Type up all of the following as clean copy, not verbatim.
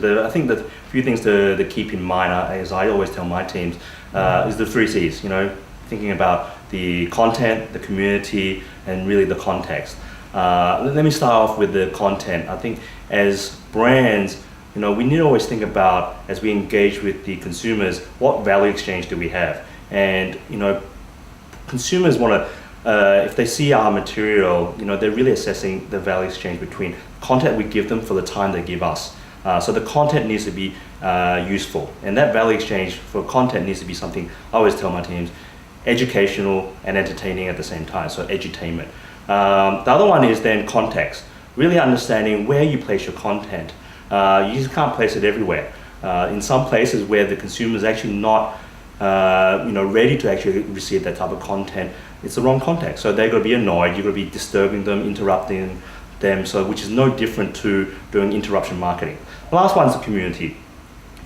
I think that a few things to keep in mind, as I always tell my teams, is the 3 C's, thinking about the content, the community, and really the context. Let me start off with the content. I think as brands, we need to always think about, as we engage with the consumers, what value exchange do we have? And, consumers want to, if they see our material, they're really assessing the value exchange between content we give them for the time they give us. So the content needs to be useful, and that value exchange for content needs to be something I always tell my teams, educational and entertaining at the same time, so edutainment. The other one is then context, really understanding where you place your content. You just can't place it everywhere. In some places where the consumer is actually not ready to actually receive that type of content, it's the wrong context. So they're going to be annoyed, you're going to be disturbing them, interrupting them, which is no different to doing interruption marketing. The last one is the community.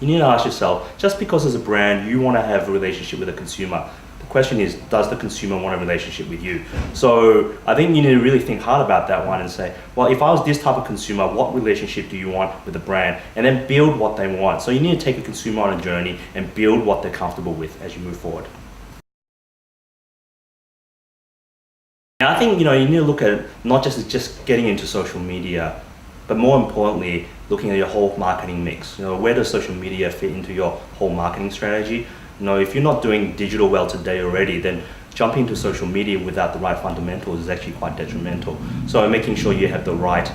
You need to ask yourself, just because as a brand you want to have a relationship with a consumer, the question is, does the consumer want a relationship with you? So I think you need to really think hard about that one and say, well, if I was this type of consumer, what relationship do you want with the brand? And then build what they want. So you need to take a consumer on a journey and build what they're comfortable with as you move forward. I think you need to look at not just getting into social media, but more importantly, looking at your whole marketing mix. Where does social media fit into your whole marketing strategy? If you're not doing digital well today already, then jumping into social media without the right fundamentals is actually quite detrimental. So making sure you have the right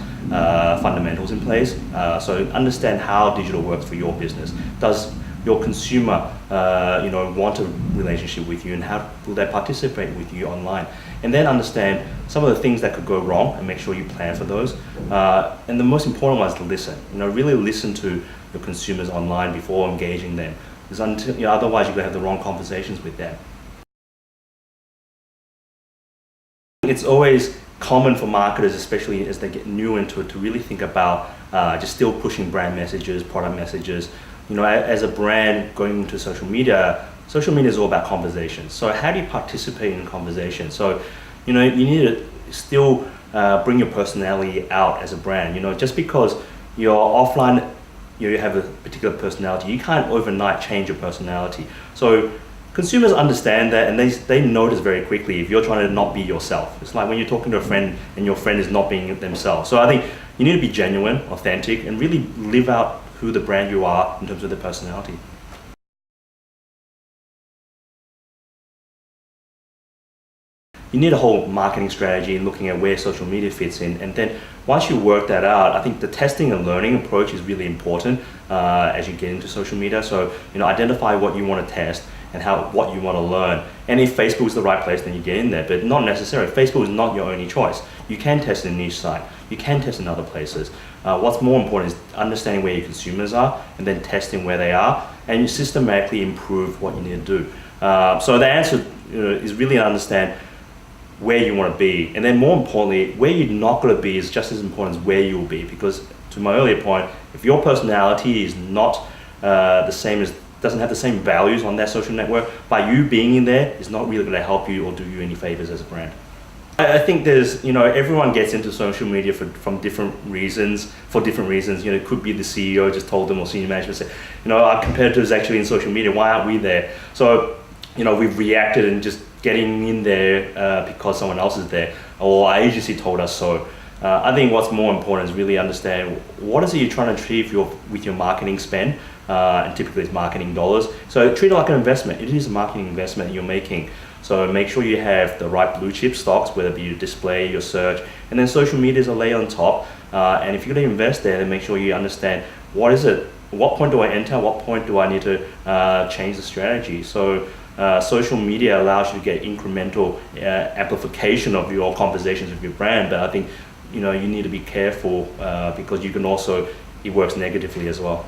fundamentals in place. So understand how digital works for your business. Does your consumer want a relationship with you, and how will they participate with you online? And then understand some of the things that could go wrong and make sure you plan for those. And the most important one is to listen. Really listen to your consumers online before engaging them, because otherwise you're going to have the wrong conversations with them. It's always common for marketers, especially as they get new into it, to really think about just still pushing brand messages, product messages. As a brand going into social media is all about conversations. So how do you participate in conversation? So, you need to still bring your personality out as a brand. Just because you're offline, you have a particular personality, you can't overnight change your personality. So consumers understand that, and they notice very quickly if you're trying to not be yourself. It's like when you're talking to a friend and your friend is not being themselves. So I think you need to be genuine, authentic, and really live out who the brand you are in terms of their personality. You need a whole marketing strategy and looking at where social media fits in, and then once you work that out, I think the testing and learning approach is really important as you get into social media. So identify what you want to test and what you want to learn. And if Facebook is the right place, then you get in there, but not necessarily. Facebook is not your only choice. You can test in a niche site, you can test in other places. What's more important is understanding where your consumers are and then testing where they are, and you systematically improve what you need to do. So the answer is really understand where you want to be, and then more importantly, where you're not going to be is just as important as where you will be, because to my earlier point, if your personality is not doesn't have the same values on that social network, by you being in there is not really going to help you or do you any favors as a brand. I think there's, everyone gets into social media for different reasons. It could be the CEO just told them, or senior management said, our competitors actually in social media, why aren't we there? So, we've reacted and just getting in there because someone else is there, or our agency told us so. I think what's more important is really understand what is it you're trying to achieve with your marketing spend, and typically it's marketing dollars. So treat it like an investment. It is a marketing investment you're making. So make sure you have the right blue chip stocks, whether it be your display, your search, and then social media is a layer on top. And if you're going to invest there, then make sure you understand what is it, what point do I enter, what point do I need to change the strategy. So social media allows you to get incremental amplification of your conversations with your brand, but I think you need to be careful because you can also, it works negatively as well.